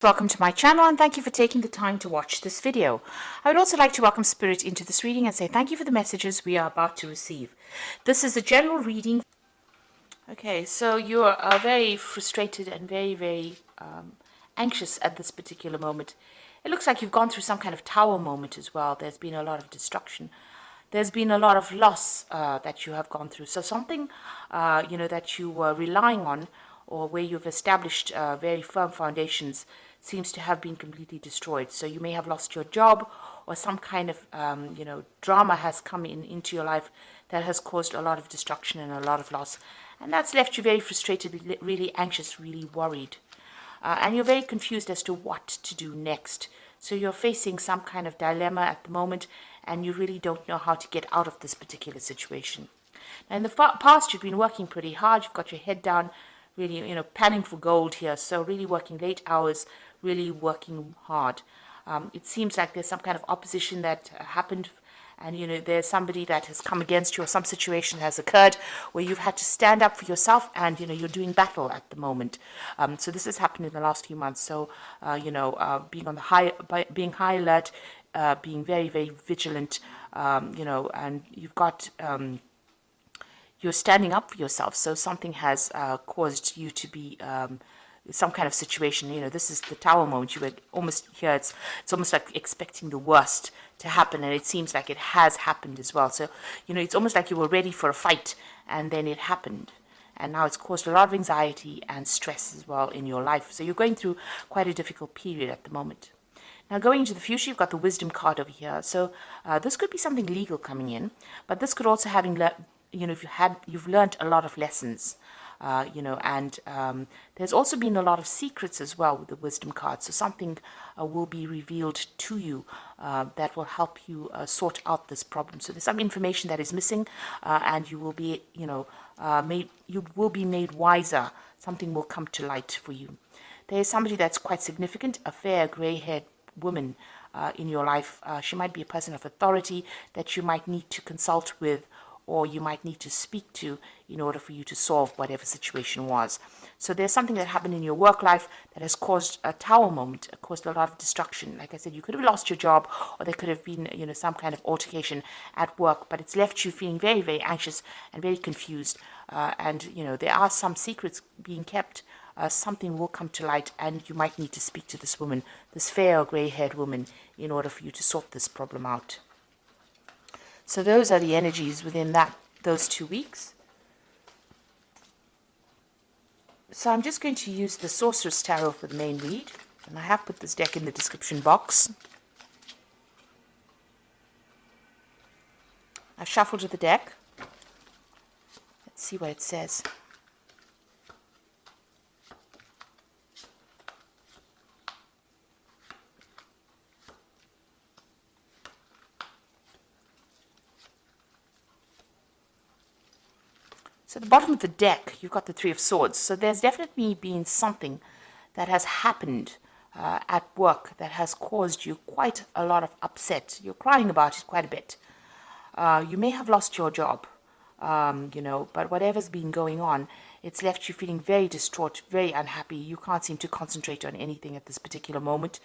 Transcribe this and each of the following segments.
Welcome to my channel and thank you for taking the time to watch this video. I would also like to welcome Spirit into this reading and say thank you for the messages we are about to receive. This is a general reading. Okay, so you are very frustrated and very anxious at this particular moment. It looks like you've gone through some kind of tower moment as well. There's been a lot of destruction. There's been a lot of loss that you have gone through. So something, that you were relying on or where you've established very firm foundations seems to have been completely destroyed. So you may have lost your job, or some kind of, drama has come into your life that has caused a lot of destruction and a lot of loss. And that's left you very frustrated, really anxious, really worried. And you're very confused as to what to do next. So you're facing some kind of dilemma at the moment, and you really don't know how to get out of this particular situation. Now, in the past, you've been working pretty hard. You've got your head down, really, panning for gold here. So really working late hours, really working hard. It seems like there's some kind of opposition that happened, and there's somebody that has come against you, or some situation has occurred where you've had to stand up for yourself, and you're doing battle at the moment. So this has happened in the last few months. So being on the being high alert, being very vigilant, and you've got you're standing up for yourself. So something has caused you to be some kind of situation. This is the tower moment. You were almost here. It's almost like expecting the worst to happen, and it seems like it has happened as well. So it's almost like you were ready for a fight, and then it happened, and now it's caused a lot of anxiety and stress as well in your life. So you're going through quite a difficult period at the moment. Now, going into the future, you've got the wisdom card over here. So this could be something legal coming in, but this could also if you've learned a lot of lessons. And there's also been a lot of secrets as well with the wisdom card. So something will be revealed to you that will help you sort out this problem. So there's some information that is missing, and you will be, made wiser. Something will come to light for you. There is somebody that's quite significant, a fair gray-haired woman in your life. She might be a person of authority that you might need to consult with, or you might need to speak to in order for you to solve whatever situation was. So there's something that happened in your work life that has caused a tower moment, caused a lot of destruction. Like I said, you could have lost your job, or there could have been, some kind of altercation at work, but it's left you feeling very anxious and very confused. And there are some secrets being kept. Something will come to light, and you might need to speak to this woman, this fair or gray-haired woman, in order for you to sort this problem out. So those are the energies within those 2 weeks. So I'm just going to use the Sorceress Tarot for the main read, and I have put this deck in the description box. I've shuffled the deck. Let's see what it says. So at the bottom of the deck, you've got the Three of Swords. So there's definitely been something that has happened at work that has caused you quite a lot of upset. You're crying about it quite a bit. You may have lost your job, but whatever's been going on, it's left you feeling very distraught, very unhappy. You can't seem to concentrate on anything at this particular moment,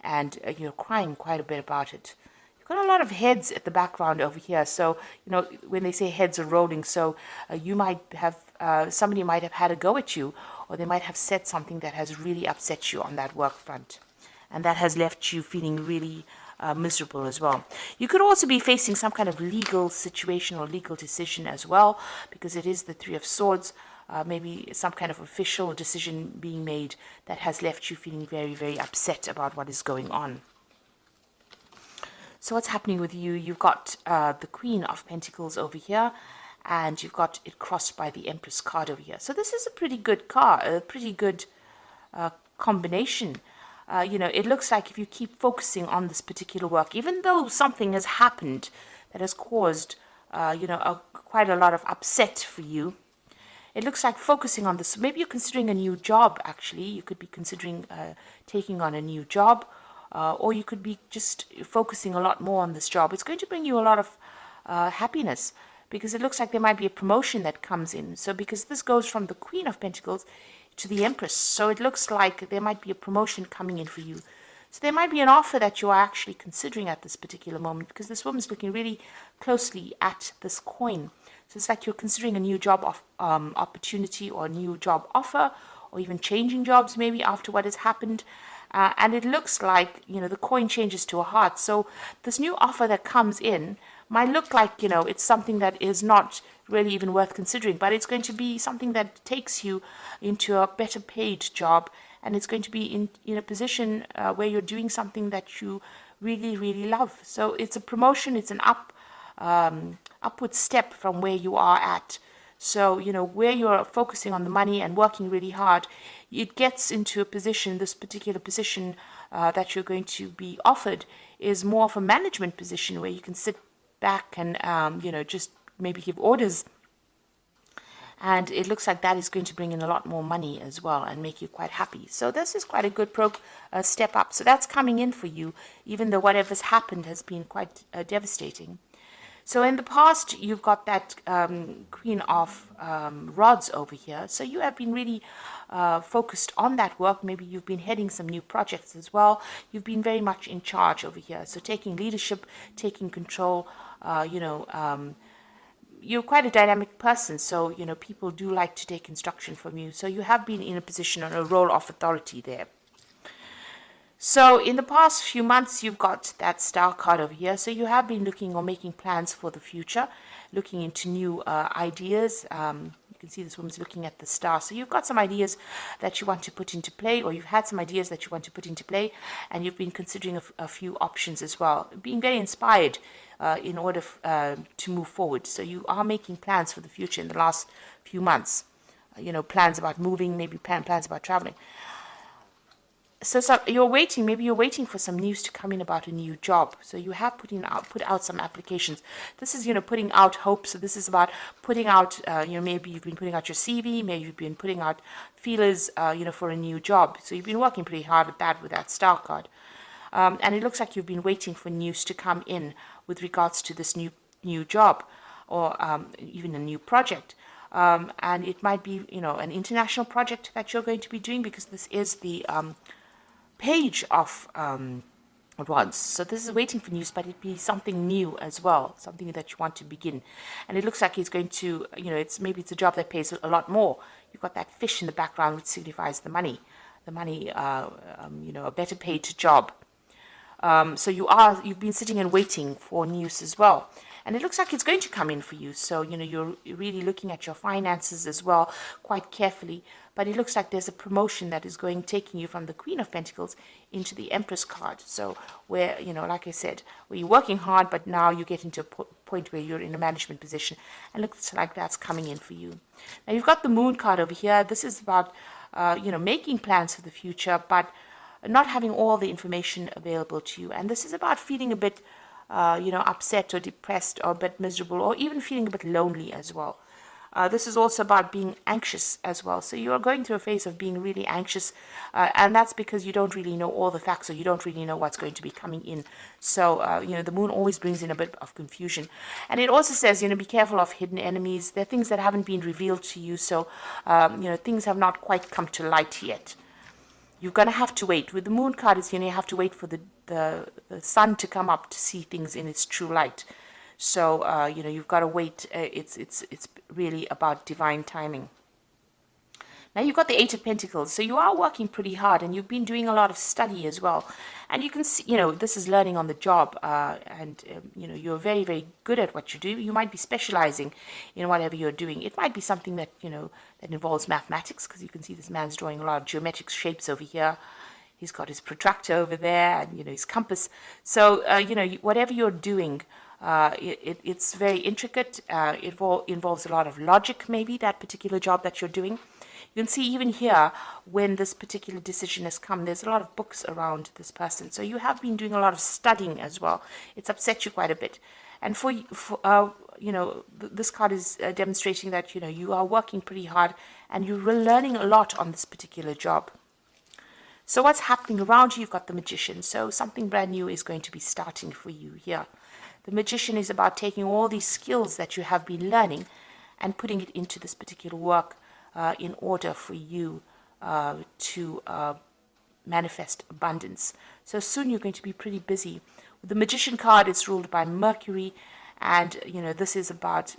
and you're crying quite a bit about it. Got a lot of heads at the background over here. So, when they say heads are rolling, so you might have, somebody might have had a go at you, or they might have said something that has really upset you on that work front. And that has left you feeling really miserable as well. You could also be facing some kind of legal situation or legal decision as well, because it is the Three of Swords. Maybe some kind of official decision being made that has left you feeling very upset about what is going on. So what's happening with you? You've got the Queen of Pentacles over here, and you've got it crossed by the Empress card over here. So this is a pretty good card, a pretty good combination. It looks like if you keep focusing on this particular work, even though something has happened that has caused, quite a lot of upset for you, it looks like focusing on this. Maybe you're considering a new job, actually. You could be considering taking on a new job. Or you could be just focusing a lot more on this job. It's going to bring you a lot of happiness, because it looks like there might be a promotion that comes in. So because this goes from the Queen of Pentacles to the Empress. So it looks like there might be a promotion coming in for you. So there might be an offer that you are actually considering at this particular moment, because this woman's looking really closely at this coin. So it's like you're considering a new job opportunity, or a new job offer, or even changing jobs maybe after what has happened. And it looks like, the coin changes to a heart. So this new offer that comes in might look like, it's something that is not really even worth considering, but it's going to be something that takes you into a better paid job, and it's going to be in a position where you're doing something that you really, really love. So it's a promotion, it's an upward step from where you are at. So, where you're focusing on the money and working really hard, it gets into a position, this particular position that you're going to be offered is more of a management position, where you can sit back and, just maybe give orders. And it looks like that is going to bring in a lot more money as well and make you quite happy. So this is quite a good step up. So that's coming in for you, even though whatever's happened has been quite devastating. So in the past, you've got that Queen of Rods over here. So you have been really focused on that work. Maybe you've been heading some new projects as well. You've been very much in charge over here. So taking leadership, taking control, you're quite a dynamic person, so people do like to take instruction from you. So you have been in a position on a role of authority there. So in the past few months, you've got that Star card over here. So you have been looking or making plans for the future, looking into new ideas. You can see this woman's looking at the Star. So you've got some ideas that you want to put into play, or you've had some ideas that you want to put into play, and you've been considering a few options as well, being very inspired in order to move forward. So you are making plans for the future in the last few months. Plans about moving, maybe plans about traveling. So you're waiting, maybe you're waiting for some news to come in about a new job. So you have put out some applications. This is, putting out hope. So this is about putting out, maybe you've been putting out your CV, maybe you've been putting out feelers, for a new job. So you've been working pretty hard at that with that Star card. And it looks like you've been waiting for news to come in with regards to this new job, or even a new project. And it might be, an international project that you're going to be doing, because this is the Page of Wands. So this is waiting for news, but it'd be something new as well, something that you want to begin. And it looks like it's going to, maybe it's a job that pays a lot more. You've got that fish in the background, which signifies the money, a better paid job. So you've been sitting and waiting for news as well. And it looks like it's going to come in for you. So, you're really looking at your finances as well quite carefully. But it looks like there's a promotion that is taking you from the Queen of Pentacles into the Empress card. So where, like I said, where you're working hard, but now you get into a point where you're in a management position. And looks like that's coming in for you. Now you've got the Moon card over here. This is about, making plans for the future, but not having all the information available to you. And this is about feeling a bit, upset or depressed or a bit miserable, or even feeling a bit lonely as well. This is also about being anxious as well. So you are going through a phase of being really anxious, and that's because you don't really know all the facts, or you don't really know what's going to be coming in. So, the Moon always brings in a bit of confusion. And it also says, be careful of hidden enemies. There are things that haven't been revealed to you, so, things have not quite come to light yet. You're going to have to wait. With the Moon card, it's, you have to wait for the sun to come up to see things in its true light. So, you've got to wait. It's really about divine timing. Now you've got the Eight of Pentacles. So you are working pretty hard, and you've been doing a lot of study as well. And you can see, this is learning on the job. You're very, very good at what you do. You might be specializing in whatever you're doing. It might be something that, that involves mathematics, because you can see this man's drawing a lot of geometric shapes over here. He's got his protractor over there, and, his compass. So, whatever you're doing, it's very intricate. It involves a lot of logic, maybe, that particular job that you're doing. You can see even here, when this particular decision has come, there's a lot of books around this person. So you have been doing a lot of studying as well. It's upset you quite a bit. And this card is demonstrating that, you are working pretty hard, and you're learning a lot on this particular job. So what's happening around you? You've got the Magician. So something brand new is going to be starting for you here. The Magician is about taking all these skills that you have been learning and putting it into this particular work in order for you to manifest abundance. So soon you're going to be pretty busy. With the Magician card, it's ruled by Mercury, and this is about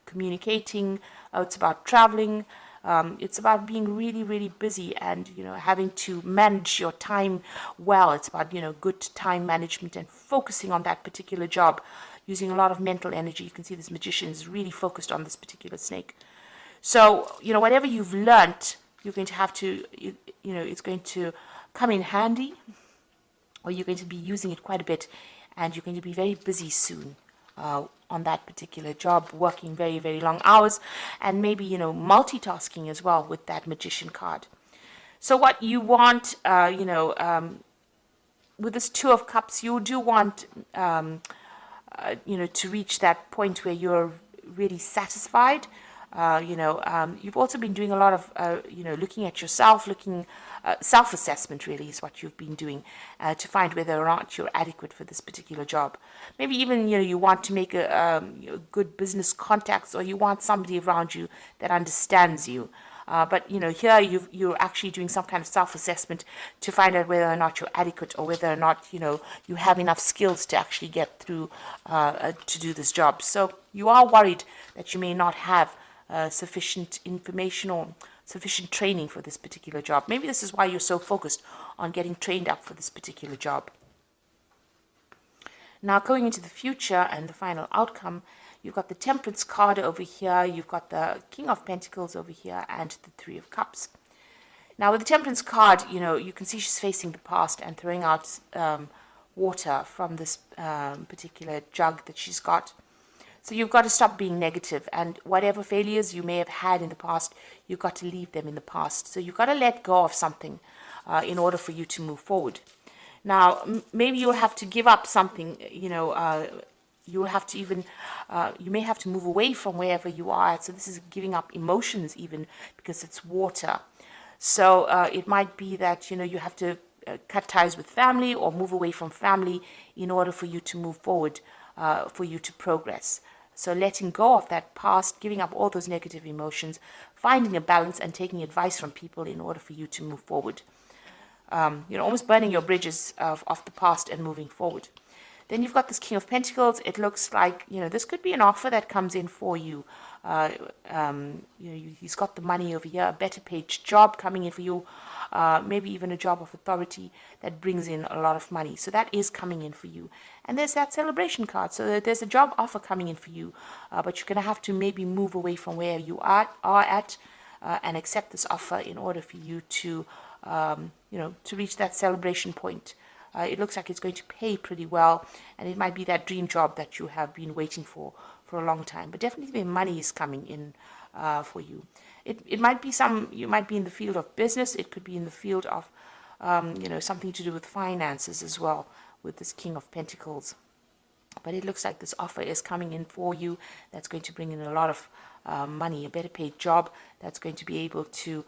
communicating. It's about traveling. It's about being really, really busy, and having to manage your time well. It's about good time management and focusing on that particular job, using a lot of mental energy. You can see this Magician is really focused on this particular snake. So whatever you've learnt, you're going to have to it's going to come in handy, or you're going to be using it quite a bit, and you're going to be very busy soon on that particular job, working very, very long hours, and maybe multitasking as well with that Magician card. So what you want, with this Two of Cups, you do want to reach that point where you're really satisfied. You've also been doing a lot of, looking at yourself, self-assessment really is what you've been doing to find whether or not you're adequate for this particular job. Maybe even, you want to make a good business contacts, or you want somebody around you that understands you. But here you're actually doing some kind of self-assessment to find out whether or not you're adequate, or whether or not you have enough skills to actually get through to do this job. So you are worried that you may not have sufficient information or sufficient training for this particular job. Maybe this is why you're so focused on getting trained up for this particular job. Now, going into the future and the final outcome, you've got the Temperance card over here, you've got the King of Pentacles over here, and the Three of Cups. Now, with the Temperance card, you can see she's facing the past and throwing out water from this particular jug that she's got. So you've got to stop being negative, and whatever failures you may have had in the past, you've got to leave them in the past. So you've got to let go of something in order for you to move forward. Now, maybe you'll have to give up something, you'll have to even, you may have to move away from wherever you are. So this is giving up emotions even, because it's water. So it might be that, you have to cut ties with family or move away from family in order for you to move forward, for you to progress. So letting go of that past, giving up all those negative emotions, finding a balance and taking advice from people in order for you to move forward. Almost burning your bridges of the past and moving forward. Then you've got this King of Pentacles. It looks like, this could be an offer that comes in for you. He's got the money over here, a better paid job coming in for you, maybe even a job of authority that brings in a lot of money. So that is coming in for you. And there's that Celebration card. So there's a job offer coming in for you, but you're going to have to maybe move away from where you are at and accept this offer in order for you to, to reach that celebration point. It looks like it's going to pay pretty well, and it might be that dream job that you have been waiting for a long time. But definitely the money is coming in for you. It might be you might be in the field of business. It could be in the field of, something to do with finances as well, with this King of Pentacles. But it looks like this offer is coming in for you that's going to bring in a lot of money, a better paid job that's going to be able to,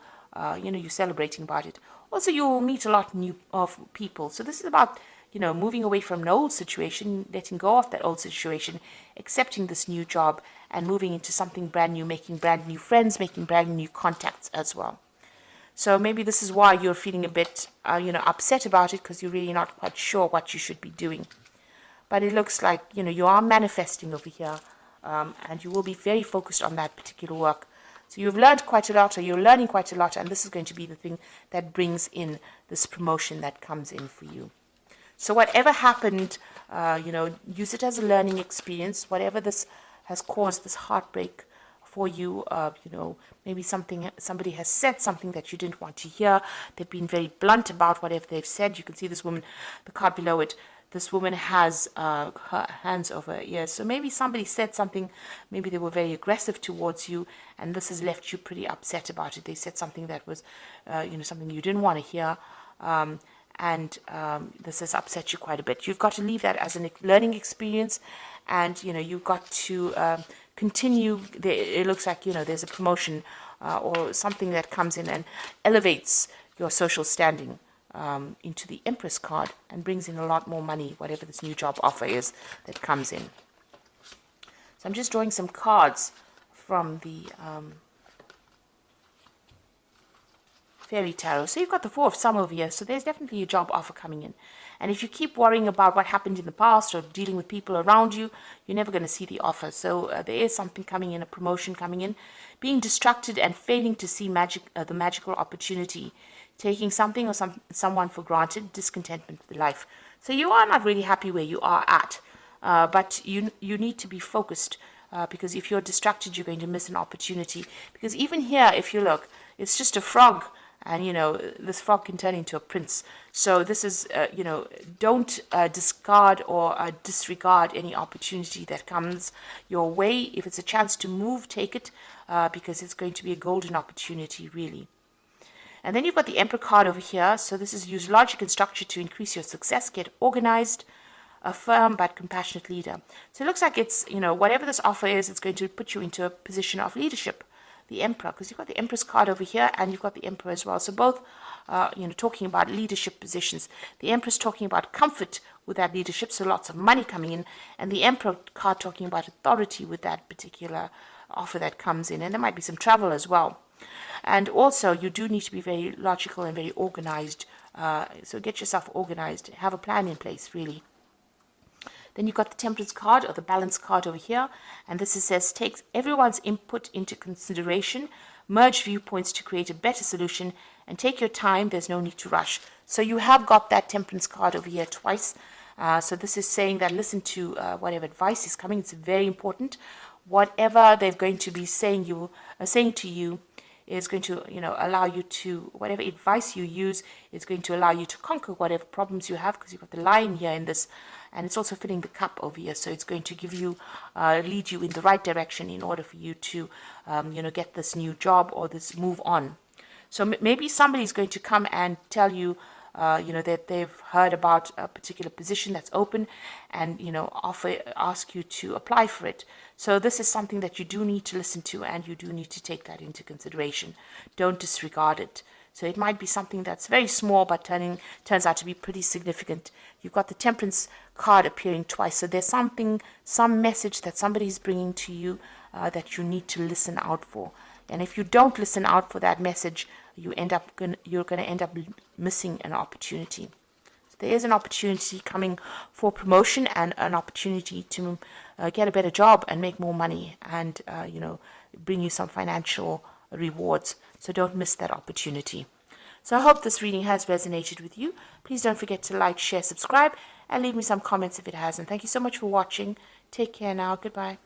you're celebrating about it. Also, you'll meet a lot of people. So this is about, moving away from an old situation, letting go of that old situation, accepting this new job, and moving into something brand new, making brand new friends, making brand new contacts as well. So maybe this is why you're feeling a bit, upset about it, because you're really not quite sure what you should be doing. But it looks like, you are manifesting over here, and you will be very focused on that particular work. So you've learned quite a lot, or you're learning quite a lot, and this is going to be the thing that brings in this promotion that comes in for you. So whatever happened, use it as a learning experience. Whatever this has caused, this heartbreak for you, maybe somebody has said something that you didn't want to hear. They've been very blunt about whatever they've said. You can see this woman, the card below it. This woman has her hands over her ears. So maybe somebody said something, maybe they were very aggressive towards you, and this has left you pretty upset about it. They said something that was, something you didn't want to hear, and this has upset you quite a bit. You've got to leave that as a learning experience, and, you've got to continue. It looks like, there's a promotion or something that comes in and elevates your social standing. Into the Empress card and brings in a lot more money, whatever this new job offer is that comes in. So I'm just drawing some cards from the Fairy Tarot. So you've got the Four of Some over here. So there's definitely a job offer coming in. And if you keep worrying about what happened in the past or dealing with people around you, you're never going to see the offer. So there is something coming in, a promotion coming in. Being distracted and failing to see the magical opportunity. Taking something or someone for granted. Discontentment with life. So you are not really happy where you are at. But you need to be focused. Because if you're distracted, you're going to miss an opportunity. Because even here, if you look, it's just a frog. And, you know, this frog can turn into a prince. So this is, you know, don't discard or disregard any opportunity that comes your way. If it's a chance to move, take it, because it's going to be a golden opportunity, really. And then you've got the Emperor card over here. So this is use logic and structure to increase your success, get organized, a firm but compassionate leader. So it looks like it's, you know, whatever this offer is, it's going to put you into a position of leadership. The Emperor, because you've got the Empress card over here and you've got the Emperor as well. So both, you know, talking about leadership positions. The Empress talking about comfort with that leadership, so lots of money coming in. And the Emperor card talking about authority with that particular offer that comes in. And there might be some travel as well. And also, you do need to be very logical and very organized. So get yourself organized. Have a plan in place, really. Then you've got the Temperance card or the Balance card over here. And this says, take everyone's input into consideration, merge viewpoints to create a better solution, and take your time. There's no need to rush. So you have got that Temperance card over here twice. So this is saying that listen to whatever advice is coming. It's very important. Whatever they're going to be saying to you is going to, you know, allow you to, whatever advice you use is going to allow you to conquer whatever problems you have, because you've got the Lion here in this, and it's also filling the cup over here. So it's going to give you, lead you in the right direction in order for you to, you know, get this new job or this move on. So maybe somebody's going to come and tell you, you know, that they've heard about a particular position that's open and, you know, ask you to apply for it. So this is something that you do need to listen to, and you do need to take that into consideration. Don't disregard it. So it might be something that's very small, but turns out to be pretty significant. You've got the Temperance card appearing twice. So there's some message that somebody's bringing to you that you need to listen out for. And if you don't listen out for that message, you're going to end up missing an opportunity. So there is an opportunity coming for promotion and an opportunity to get a better job and make more money and, you know, bring you some financial rewards. So don't miss that opportunity. So I hope this reading has resonated with you. Please don't forget to like, share, subscribe, and leave me some comments if it hasn't. Thank you so much for watching. Take care now. Goodbye.